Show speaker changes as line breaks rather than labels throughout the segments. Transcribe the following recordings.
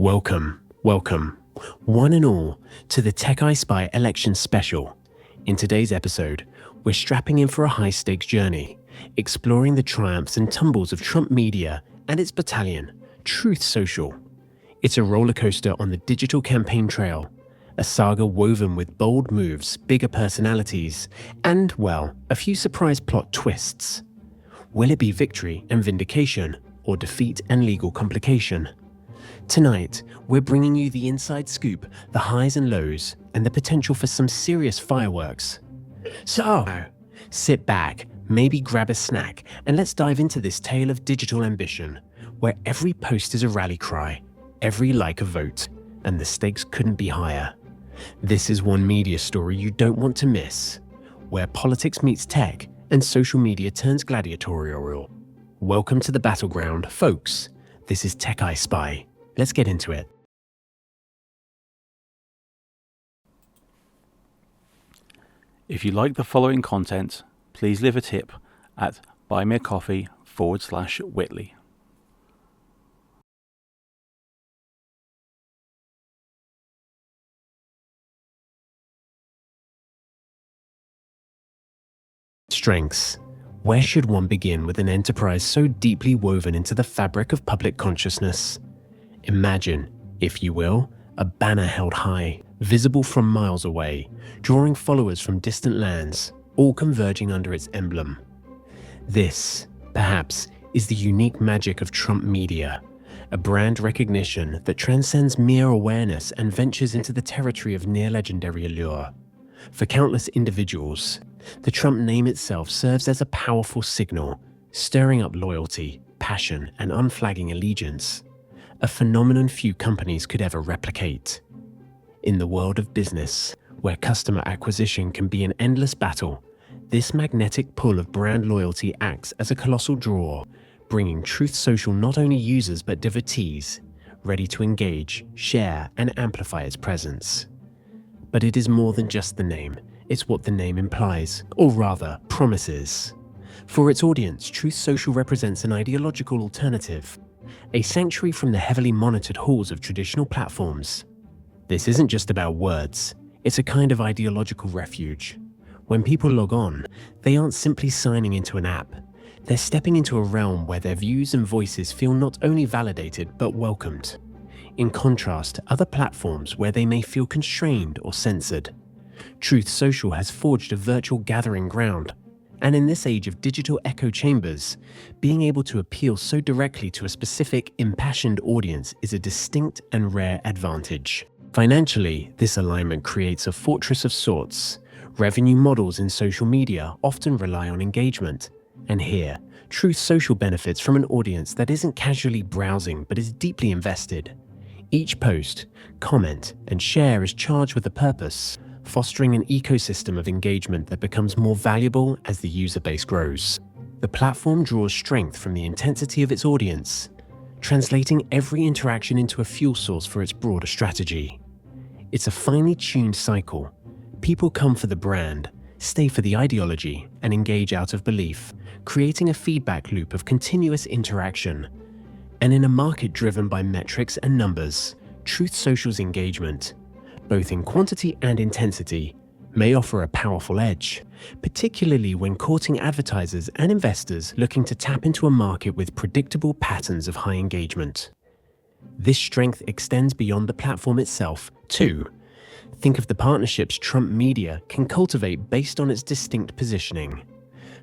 Welcome, one and all, to the TechEyeSpy Election Special. In today's episode, we're strapping in for a high-stakes journey, exploring the triumphs and tumbles of Trump media and its battalion, Truth Social. It's a roller coaster on the digital campaign trail, a saga woven with bold moves, bigger personalities, and, well, a few surprise plot twists. Will it be victory and vindication, or defeat and legal complication? Tonight, we're bringing you the inside scoop, the highs and lows, and the potential for some serious fireworks. So, sit back, maybe grab a snack, and let's dive into this tale of digital ambition, where every post is a rally cry, every like a vote, and the stakes couldn't be higher. This is one media story you don't want to miss, where politics meets tech and social media turns gladiatorial. Welcome to the battleground, folks. This is TechEyeSpy. Let's get into it.
If you like the following content, please leave a tip at buymeacoffee.com/Whitley.
Strengths. Where should one begin with an enterprise so deeply woven into the fabric of public consciousness? Imagine, if you will, a banner held high, visible from miles away, drawing followers from distant lands, all converging under its emblem. This, perhaps, is the unique magic of Trump media, a brand recognition that transcends mere awareness and ventures into the territory of near-legendary allure. For countless individuals, the Trump name itself serves as a powerful signal, stirring up loyalty, passion, and unflagging allegiance, a phenomenon few companies could ever replicate. In the world of business, where customer acquisition can be an endless battle, this magnetic pull of brand loyalty acts as a colossal draw, bringing Truth Social not only users but devotees, ready to engage, share, and amplify its presence. But it is more than just the name. It's what the name implies, or rather, promises. For its audience, Truth Social represents an ideological alternative, a sanctuary from the heavily monitored halls of traditional platforms. This isn't just about words, it's a kind of ideological refuge. When people log on, they aren't simply signing into an app. They're stepping into a realm where their views and voices feel not only validated, but welcomed. In contrast to other platforms where they may feel constrained or censored, Truth Social has forged a virtual gathering ground, and in this age of digital echo chambers, being able to appeal so directly to a specific, impassioned audience is a distinct and rare advantage. Financially, this alignment creates a fortress of sorts. Revenue models in social media often rely on engagement, and here, Truth Social benefits from an audience that isn't casually browsing but is deeply invested. Each post, comment, and share is charged with a purpose, fostering an ecosystem of engagement that becomes more valuable as the user base grows. The platform draws strength from the intensity of its audience, translating every interaction into a fuel source for its broader strategy. It's a finely tuned cycle. People come for the brand, stay for the ideology, and engage out of belief, creating a feedback loop of continuous interaction. And in a market driven by metrics and numbers, Truth Social's engagement, both in quantity and intensity, may offer a powerful edge, particularly when courting advertisers and investors looking to tap into a market with predictable patterns of high engagement. This strength extends beyond the platform itself, too. Think of the partnerships Trump media can cultivate based on its distinct positioning.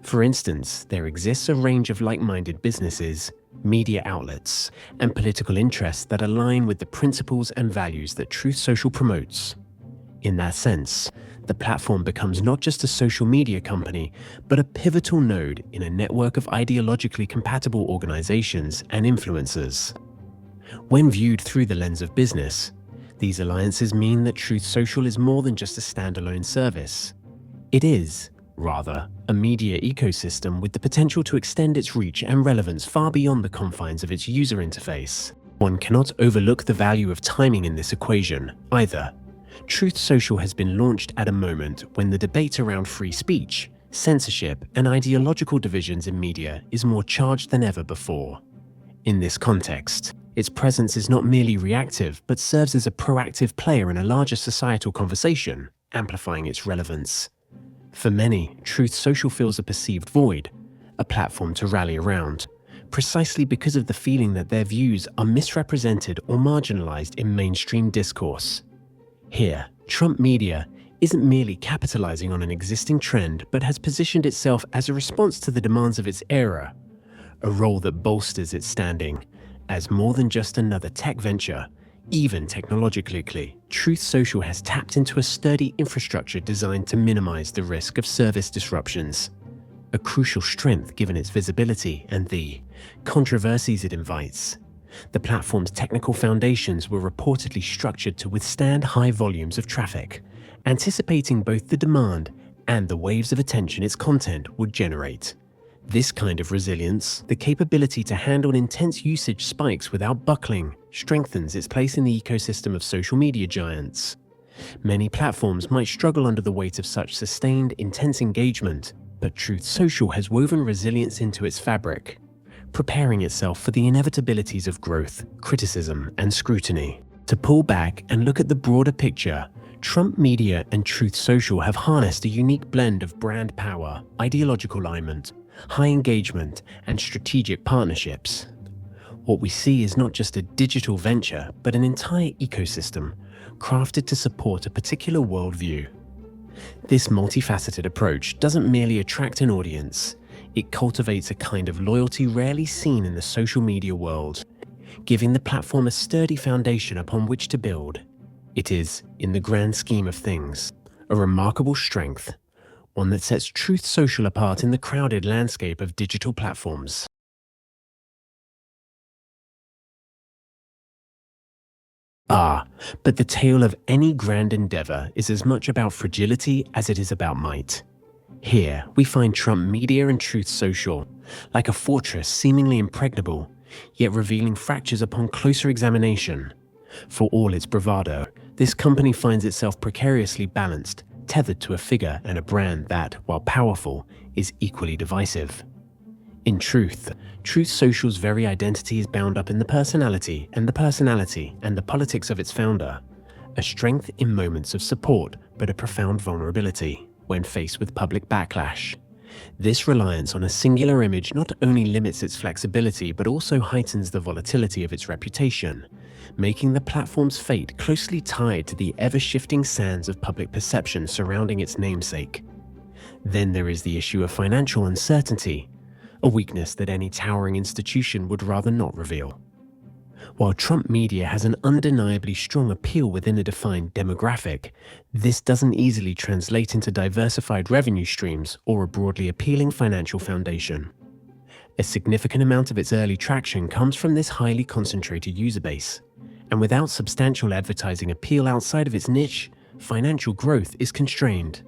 For instance, there exists a range of like-minded businesses, media outlets, and political interests that align with the principles and values that Truth Social promotes. In that sense, the platform becomes not just a social media company, but a pivotal node in a network of ideologically compatible organizations and influencers. When viewed through the lens of business, these alliances mean that Truth Social is more than just a standalone service. It is, rather, a media ecosystem with the potential to extend its reach and relevance far beyond the confines of its user interface. One cannot overlook the value of timing in this equation, either. Truth Social has been launched at a moment when the debate around free speech, censorship, and ideological divisions in media is more charged than ever before. In this context, Its presence is not merely reactive, but serves as a proactive player in a larger societal conversation, amplifying its relevance. For many, Truth Social fills a perceived void, a platform to rally around, precisely because of the feeling that their views are misrepresented or marginalized in mainstream discourse. Here, Trump Media isn't merely capitalizing on an existing trend, but has positioned itself as a response to the demands of its era, a role that bolsters its standing as more than just another tech venture. Even technologically, Truth Social has tapped into a sturdy infrastructure designed to minimize the risk of service disruptions, a crucial strength given its visibility and the controversies it invites. The platform's technical foundations were reportedly structured to withstand high volumes of traffic, anticipating both the demand and the waves of attention its content would generate. This kind of resilience, the capability to handle intense usage spikes without buckling, strengthens its place in the ecosystem of social media giants. Many platforms might struggle under the weight of such sustained, intense engagement, but Truth Social has woven resilience into its fabric, preparing itself for the inevitabilities of growth, criticism, and scrutiny. To pull back and look at the broader picture, Trump Media and Truth Social have harnessed a unique blend of brand power, ideological alignment, high engagement, and strategic partnerships. What we see is not just a digital venture, but an entire ecosystem crafted to support a particular worldview. This multifaceted approach doesn't merely attract an audience, it cultivates a kind of loyalty rarely seen in the social media world, giving the platform a sturdy foundation upon which to build. It is, in the grand scheme of things, a remarkable strength, one that sets Truth Social apart in the crowded landscape of digital platforms. But the tale of any grand endeavor is as much about fragility as it is about might. Here, we find Trump Media and Truth Social, like a fortress seemingly impregnable, yet revealing fractures upon closer examination. For all its bravado, this company finds itself precariously balanced, tethered to a figure and a brand that, while powerful, is equally divisive. In truth, Truth Social's very identity is bound up in the personality and the politics of its founder, a strength in moments of support but a profound vulnerability when faced with public backlash. This reliance on a singular image not only limits its flexibility but also heightens the volatility of its reputation, making the platform's fate closely tied to the ever-shifting sands of public perception surrounding its namesake. Then there is the issue of financial uncertainty, a weakness that any towering institution would rather not reveal. While Trump Media has an undeniably strong appeal within a defined demographic, this doesn't easily translate into diversified revenue streams or a broadly appealing financial foundation. A significant amount of its early traction comes from this highly concentrated user base, and without substantial advertising appeal outside of its niche, financial growth is constrained.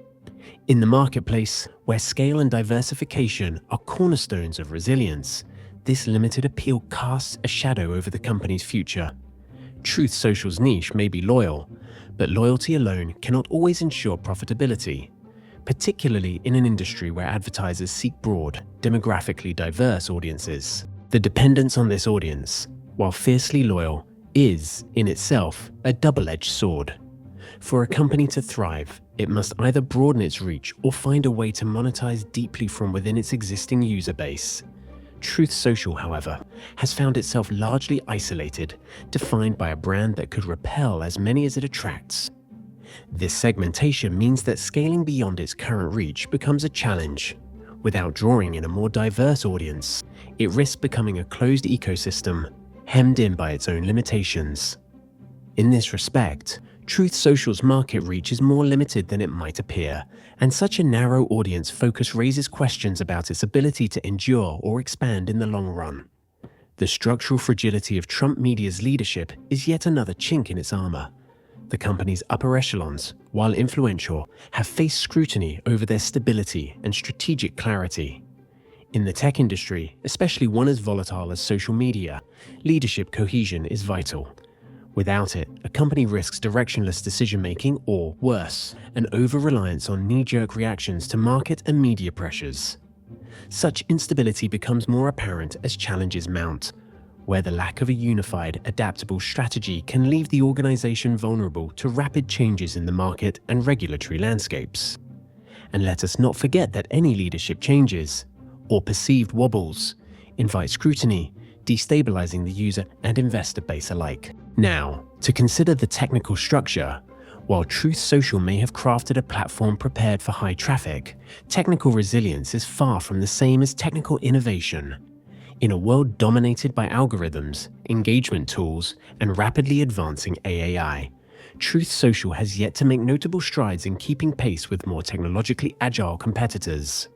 In the marketplace, where scale and diversification are cornerstones of resilience, this limited appeal casts a shadow over the company's future. Truth Social's niche may be loyal, but loyalty alone cannot always ensure profitability, particularly in an industry where advertisers seek broad, demographically diverse audiences. The dependence on this audience, while fiercely loyal, is, in itself, a double-edged sword. For a company to thrive, it must either broaden its reach or find a way to monetize deeply from within its existing user base. Truth Social, however, has found itself largely isolated, defined by a brand that could repel as many as it attracts. This segmentation means that scaling beyond its current reach becomes a challenge. Without drawing in a more diverse audience, it risks becoming a closed ecosystem, hemmed in by its own limitations. In this respect, Truth Social's market reach is more limited than it might appear, and such a narrow audience focus raises questions about its ability to endure or expand in the long run. The structural fragility of Trump Media's leadership is yet another chink in its armor. The company's upper echelons, while influential, have faced scrutiny over their stability and strategic clarity. In the tech industry, especially one as volatile as social media, leadership cohesion is vital. Without it, a company risks directionless decision-making or, worse, an over-reliance on knee-jerk reactions to market and media pressures. Such instability becomes more apparent as challenges mount. where the lack of a unified, adaptable strategy can leave the organization vulnerable to rapid changes in the market and regulatory landscapes. And let us not forget that any leadership changes, or perceived wobbles, invite scrutiny, destabilizing the user and investor base alike. Now, to consider the technical structure. While Truth Social may have crafted a platform prepared for high traffic, technical resilience is far from the same as technical innovation. In a world dominated by algorithms, engagement tools, and rapidly advancing AI, Truth Social has yet to make notable strides in keeping pace with more technologically agile competitors.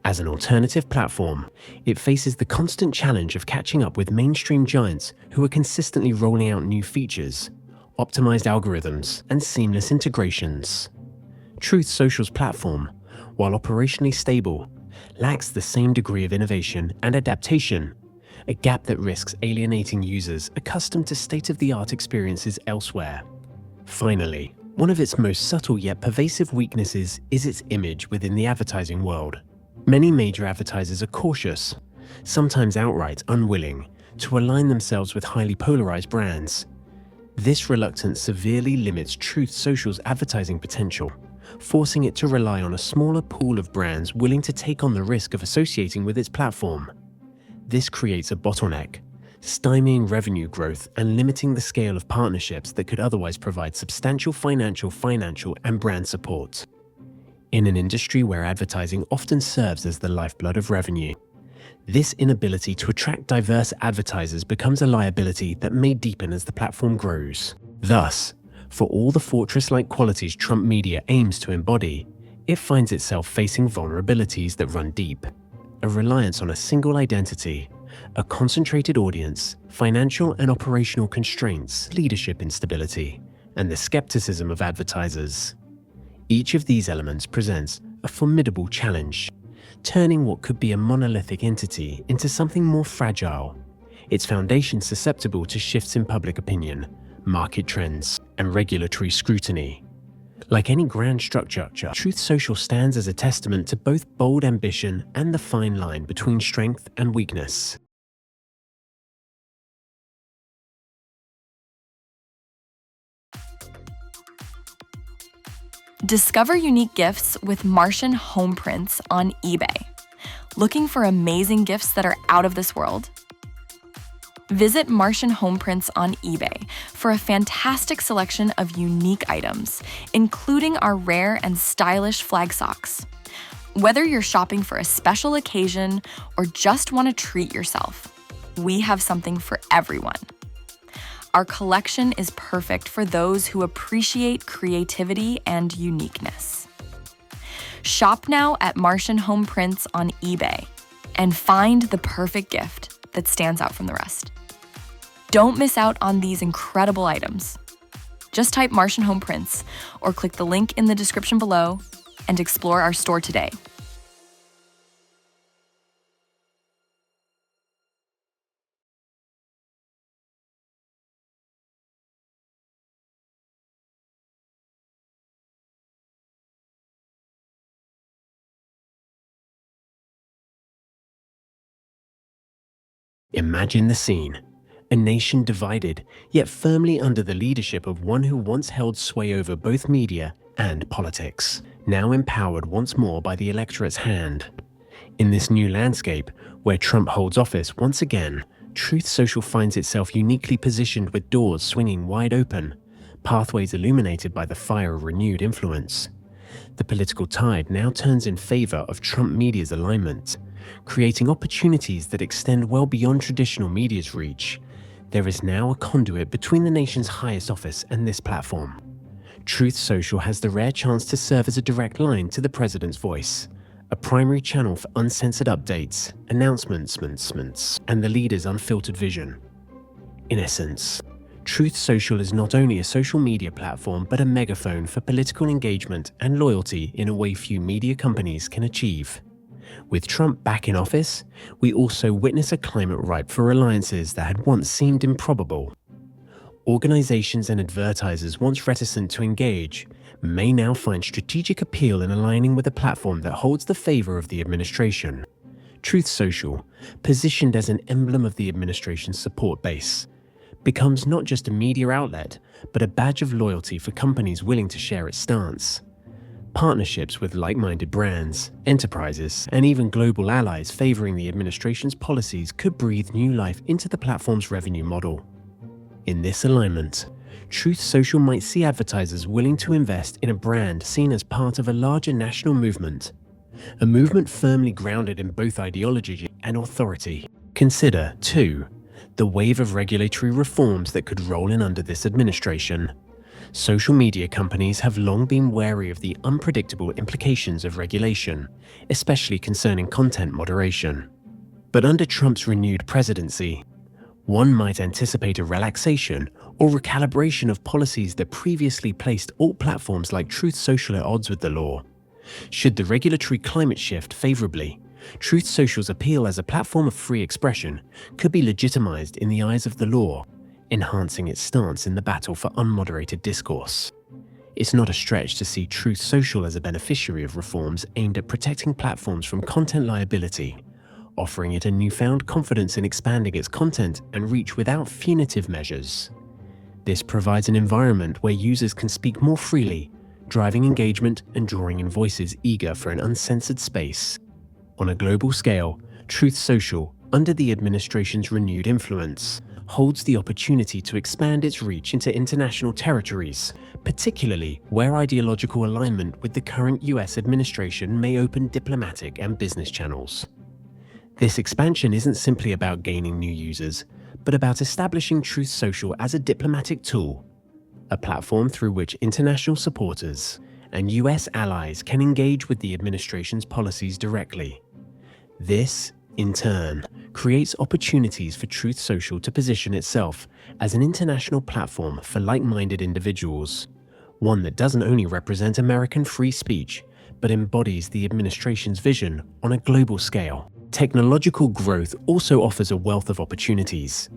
As an alternative platform, it faces the constant challenge of catching up with mainstream giants who are consistently rolling out new features, optimized algorithms, and seamless integrations. Truth Social's platform, while operationally stable, lacks the same degree of innovation and adaptation, a gap that risks alienating users accustomed to state-of-the-art experiences elsewhere. Finally, one of its most subtle yet pervasive weaknesses is its image within the advertising world. Many major advertisers are cautious, sometimes outright unwilling, to align themselves with highly polarized brands. This reluctance severely limits Truth Social's advertising potential, forcing it to rely on a smaller pool of brands willing to take on the risk of associating with its platform. This creates a bottleneck, stymieing revenue growth and limiting the scale of partnerships that could otherwise provide substantial financial, and brand support. In an industry where advertising often serves as the lifeblood of revenue, this inability to attract diverse advertisers becomes a liability that may deepen as the platform grows. Thus, for all the fortress-like qualities Trump Media aims to embody, it finds itself facing vulnerabilities that run deep. A reliance on a single identity, a concentrated audience, financial and operational constraints, leadership instability, and the skepticism of advertisers. Each of these elements presents a formidable challenge, turning what could be a monolithic entity into something more fragile, its foundation susceptible to shifts in public opinion, market trends, and regulatory scrutiny. Like any grand structure, Truth Social stands as a testament to both bold ambition and the fine line between strength and weakness.
Discover unique gifts with Martian home prints on eBay. Looking for amazing gifts that are out of this world? Visit Martian Home Prints on eBay for a fantastic selection of unique items, including our rare and stylish flag socks. Whether you're shopping for a special occasion or just want to treat yourself, we have something for everyone. Our collection is perfect for those who appreciate creativity and uniqueness. Shop now at Martian Home Prints on eBay and find the perfect gift that stands out from the rest. Don't miss out on these incredible items. Just type Martian Home Prints or click the link in the description below and explore our store today.
Imagine the scene. A nation divided, yet firmly under the leadership of one who once held sway over both media and politics, now empowered once more by the electorate's hand. In this new landscape, where Trump holds office once again, Truth Social finds itself uniquely positioned with doors swinging wide open, pathways illuminated by the fire of renewed influence. The political tide now turns in favor of Trump Media's alignment, creating opportunities that extend well beyond traditional media's reach. There is now a conduit between the nation's highest office and this platform. Truth Social has the rare chance to serve as a direct line to the president's voice, a primary channel for uncensored updates, announcements, and the leader's unfiltered vision. In essence, Truth Social is not only a social media platform but a megaphone for political engagement and loyalty in a way few media companies can achieve. With Trump back in office, we also witness a climate ripe for alliances that had once seemed improbable. Organizations and advertisers once reticent to engage may now find strategic appeal in aligning with a platform that holds the favor of the administration. Truth Social, positioned as an emblem of the administration's support base, becomes not just a media outlet, but a badge of loyalty for companies willing to share its stance. Partnerships with like-minded brands, enterprises, and even global allies favoring the administration's policies could breathe new life into the platform's revenue model. In this alignment, Truth Social might see advertisers willing to invest in a brand seen as part of a larger national movement, a movement firmly grounded in both ideology and authority. Consider, too, the wave of regulatory reforms that could roll in under this administration. Social media companies have long been wary of the unpredictable implications of regulation, especially concerning content moderation. But under Trump's renewed presidency, one might anticipate a relaxation or recalibration of policies that previously placed all platforms like Truth Social at odds with the law. Should the regulatory climate shift favorably, Truth Social's appeal as a platform of free expression could be legitimized in the eyes of the law, enhancing its stance in the battle for unmoderated discourse. It's not a stretch to see Truth Social as a beneficiary of reforms aimed at protecting platforms from content liability, offering it a newfound confidence in expanding its content and reach without punitive measures. This provides an environment where users can speak more freely, driving engagement and drawing in voices eager for an uncensored space. On a global scale, Truth Social, under the administration's renewed influence, holds the opportunity to expand its reach into international territories, particularly where ideological alignment with the current US administration may open diplomatic and business channels. This expansion isn't simply about gaining new users, but about establishing Truth Social as a diplomatic tool, a platform through which international supporters and US allies can engage with the administration's policies directly. This, in turn, creates opportunities for Truth Social to position itself as an international platform for like-minded individuals, one that doesn't only represent American free speech, but embodies the administration's vision on a global scale. Technological growth also offers a wealth of opportunities.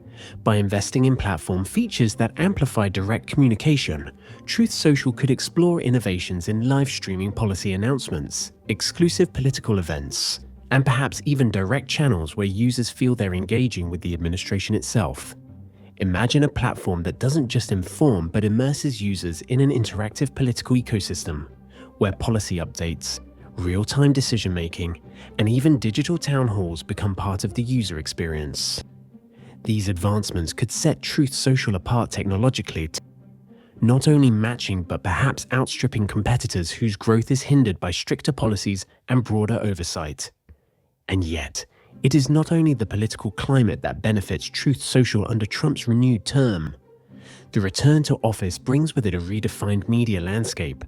By investing in platform features that amplify direct communication, Truth Social could explore innovations in live streaming policy announcements, exclusive political events, and perhaps even direct channels where users feel they're engaging with the administration itself. Imagine a platform that doesn't just inform but immerses users in an interactive political ecosystem, where policy updates, real-time decision-making, and even digital town halls become part of the user experience. These advancements could set Truth Social apart technologically, not only matching but perhaps outstripping competitors whose growth is hindered by stricter policies and broader oversight. And yet, it is not only the political climate that benefits Truth Social under Trump's renewed term. The return to office brings with it a redefined media landscape,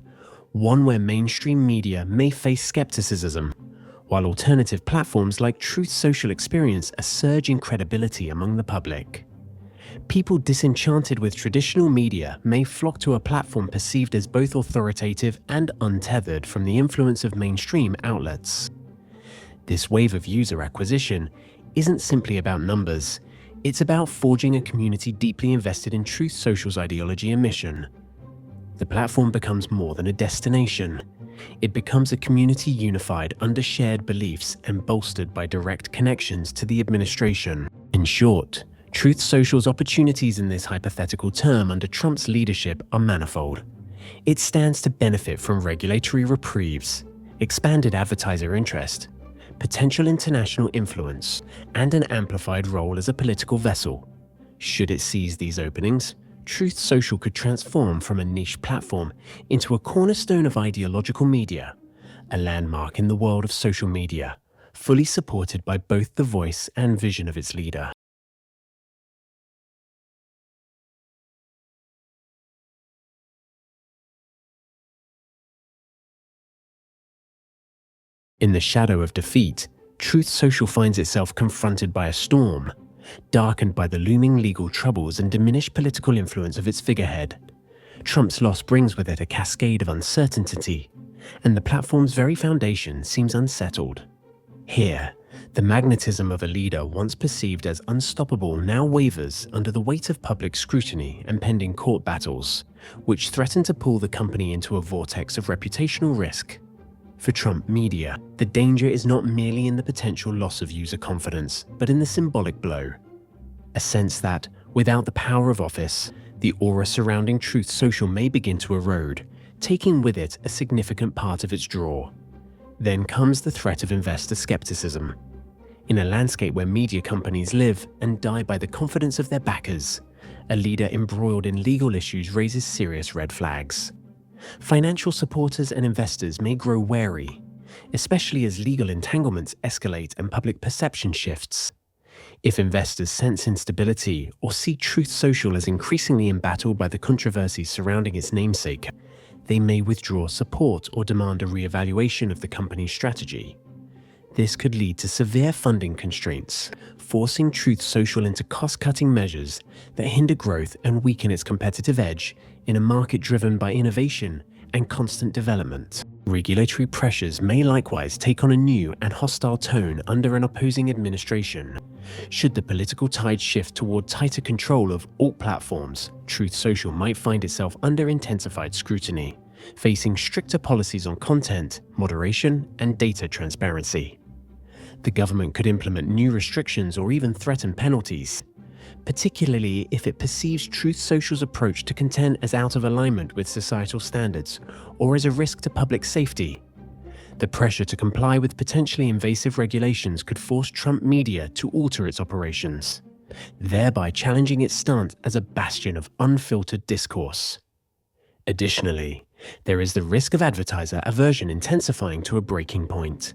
one where mainstream media may face skepticism, while alternative platforms like Truth Social experience a surge in credibility among the public. People disenchanted with traditional media may flock to a platform perceived as both authoritative and untethered from the influence of mainstream outlets. This wave of user acquisition isn't simply about numbers, it's about forging a community deeply invested in Truth Social's ideology and mission. The platform becomes more than a destination. It becomes a community unified under shared beliefs and bolstered by direct connections to the administration. In short, Truth Social's opportunities in this hypothetical term under Trump's leadership are manifold. It stands to benefit from regulatory reprieves, expanded advertiser interest, potential international influence, and an amplified role as a political vessel. Should it seize these openings, Truth Social could transform from a niche platform into a cornerstone of ideological media, a landmark in the world of social media, fully supported by both the voice and vision of its leader. In the shadow of defeat, Truth Social finds itself confronted by a storm, darkened by the looming legal troubles and diminished political influence of its figurehead. Trump's loss brings with it a cascade of uncertainty, and the platform's very foundation seems unsettled. Here, the magnetism of a leader once perceived as unstoppable now wavers under the weight of public scrutiny and pending court battles, which threaten to pull the company into a vortex of reputational risk. For Trump media, the danger is not merely in the potential loss of user confidence, but in the symbolic blow. A sense that, without the power of office, the aura surrounding Truth Social may begin to erode, taking with it a significant part of its draw. Then comes the threat of investor skepticism. In a landscape where media companies live and die by the confidence of their backers, a leader embroiled in legal issues raises serious red flags. Financial supporters and investors may grow wary, especially as legal entanglements escalate and public perception shifts. If investors sense instability or see Truth Social as increasingly embattled by the controversies surrounding its namesake, they may withdraw support or demand a re-evaluation of the company's strategy. This could lead to severe funding constraints, forcing Truth Social into cost-cutting measures that hinder growth and weaken its competitive edge in a market driven by innovation and constant development. Regulatory pressures may likewise take on a new and hostile tone under an opposing administration. Should the political tide shift toward tighter control of all platforms, Truth Social might find itself under intensified scrutiny, facing stricter policies on content, moderation, and data transparency. The government could implement new restrictions or even threaten penalties, particularly if it perceives Truth Social's approach to content as out of alignment with societal standards or as a risk to public safety. The pressure to comply with potentially invasive regulations could force Trump media to alter its operations, thereby challenging its stance as a bastion of unfiltered discourse. Additionally, there is the risk of advertiser aversion intensifying to a breaking point.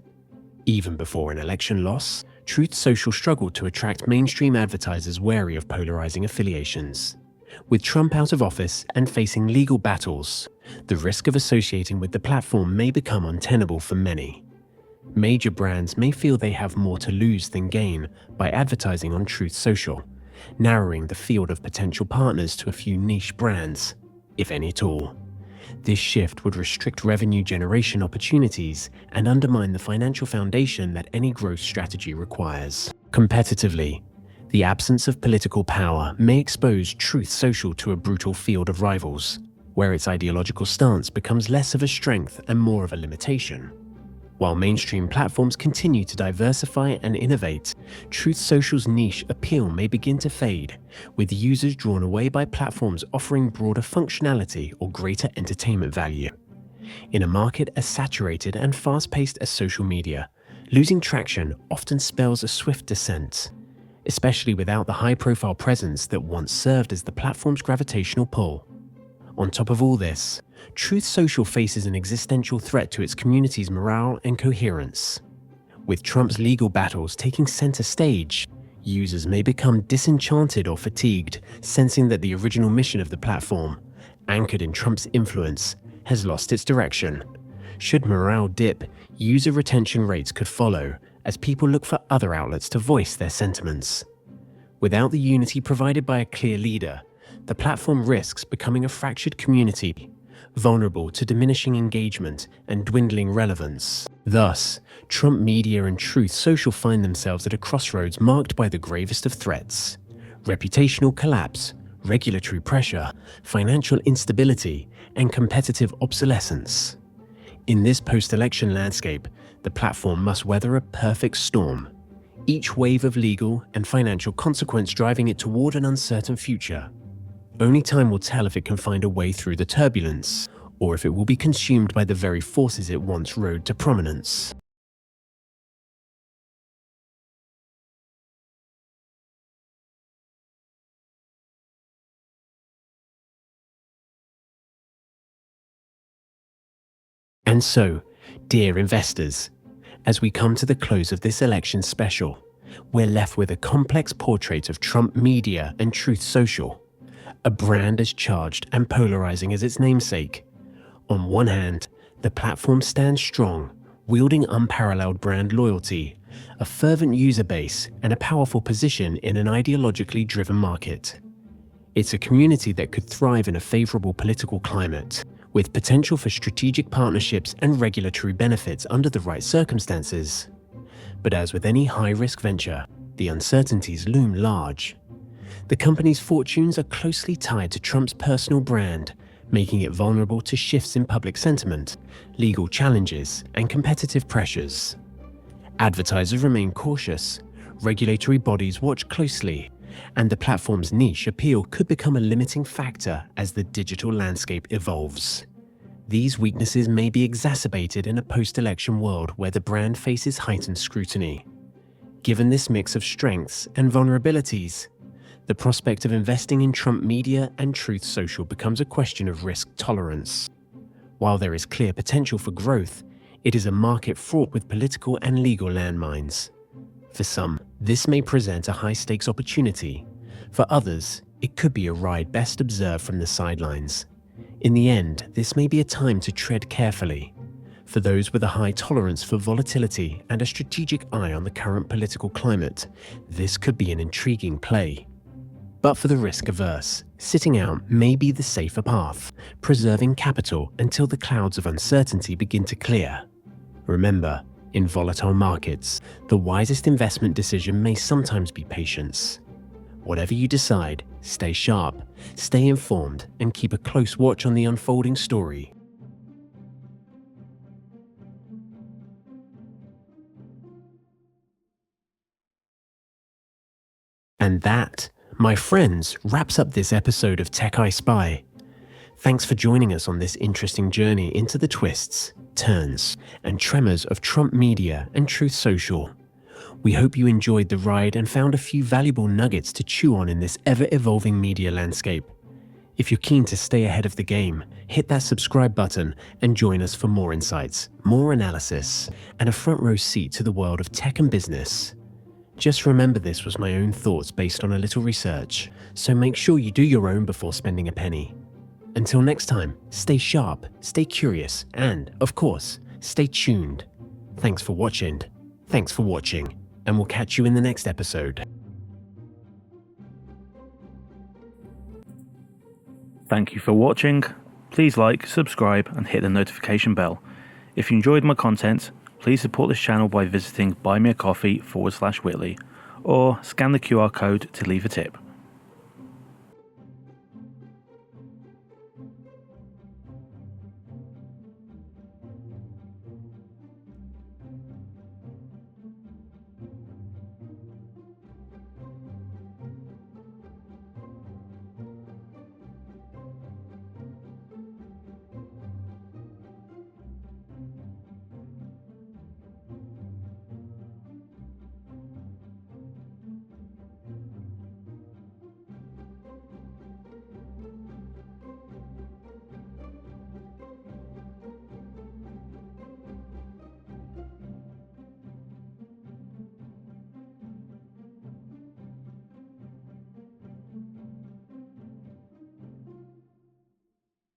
Even before an election loss, Truth Social struggled to attract mainstream advertisers wary of polarizing affiliations. With Trump out of office and facing legal battles, the risk of associating with the platform may become untenable for many. Major brands may feel they have more to lose than gain by advertising on Truth Social, narrowing the field of potential partners to a few niche brands, if any at all. This shift would restrict revenue generation opportunities and undermine the financial foundation that any growth strategy requires. Competitively, the absence of political power may expose Truth Social to a brutal field of rivals, where its ideological stance becomes less of a strength and more of a limitation. While mainstream platforms continue to diversify and innovate, Truth Social's niche appeal may begin to fade, with users drawn away by platforms offering broader functionality or greater entertainment value. In a market as saturated and fast-paced as social media, losing traction often spells a swift descent, especially without the high-profile presence that once served as the platform's gravitational pull. On top of all this, Truth Social faces an existential threat to its community's morale and coherence. With Trump's legal battles taking center stage, users may become disenchanted or fatigued, sensing that the original mission of the platform, anchored in Trump's influence, has lost its direction. Should morale dip, user retention rates could follow, as people look for other outlets to voice their sentiments. Without the unity provided by a clear leader, the platform risks becoming a fractured community, vulnerable to diminishing engagement and dwindling relevance. Thus, Trump media and Truth Social find themselves at a crossroads marked by the gravest of threats: reputational collapse, regulatory pressure, financial instability, and competitive obsolescence. In this post-election landscape, the platform must weather a perfect storm, each wave of legal and financial consequence driving it toward an uncertain future. Only time will tell if it can find a way through the turbulence, or if it will be consumed by the very forces it once rode to prominence. And so, dear investors, as we come to the close of this election special, we're left with a complex portrait of Trump media and Truth Social, a brand as charged and polarizing as its namesake. On one hand, the platform stands strong, wielding unparalleled brand loyalty, a fervent user base, and a powerful position in an ideologically driven market. It's a community that could thrive in a favorable political climate, with potential for strategic partnerships and regulatory benefits under the right circumstances. But as with any high-risk venture, the uncertainties loom large. The company's fortunes are closely tied to Trump's personal brand, making it vulnerable to shifts in public sentiment, legal challenges, and competitive pressures. Advertisers remain cautious, regulatory bodies watch closely, and the platform's niche appeal could become a limiting factor as the digital landscape evolves. These weaknesses may be exacerbated in a post-election world where the brand faces heightened scrutiny. Given this mix of strengths and vulnerabilities, the prospect of investing in Trump Media and Truth Social becomes a question of risk tolerance. While there is clear potential for growth, it is a market fraught with political and legal landmines. For some, this may present a high-stakes opportunity. For others, it could be a ride best observed from the sidelines. In the end, this may be a time to tread carefully. For those with a high tolerance for volatility and a strategic eye on the current political climate, this could be an intriguing play. But for the risk-averse, sitting out may be the safer path, preserving capital until the clouds of uncertainty begin to clear. Remember, in volatile markets, the wisest investment decision may sometimes be patience. Whatever you decide, stay sharp, stay informed, and keep a close watch on the unfolding story. And that, my friends, wraps up this episode of TechEyeSpy. Thanks for joining us on this interesting journey into the twists, turns, and tremors of Trump Media and Truth Social. We hope you enjoyed the ride and found a few valuable nuggets to chew on in this ever-evolving media landscape. If you're keen to stay ahead of the game, hit that subscribe button and join us for more insights, more analysis, and a front-row seat to the world of tech and business. Just remember, this was my own thoughts based on a little research, so make sure you do your own before spending a penny. Until next time, stay sharp, stay curious, and, of course, stay tuned. Thanks for watching, and we'll catch you in the next episode.
Thank you for watching. Please like, subscribe, and hit the notification bell. If you enjoyed my content, please support this channel by visiting buymeacoffee.com/Whitley or scan the QR code to leave a tip.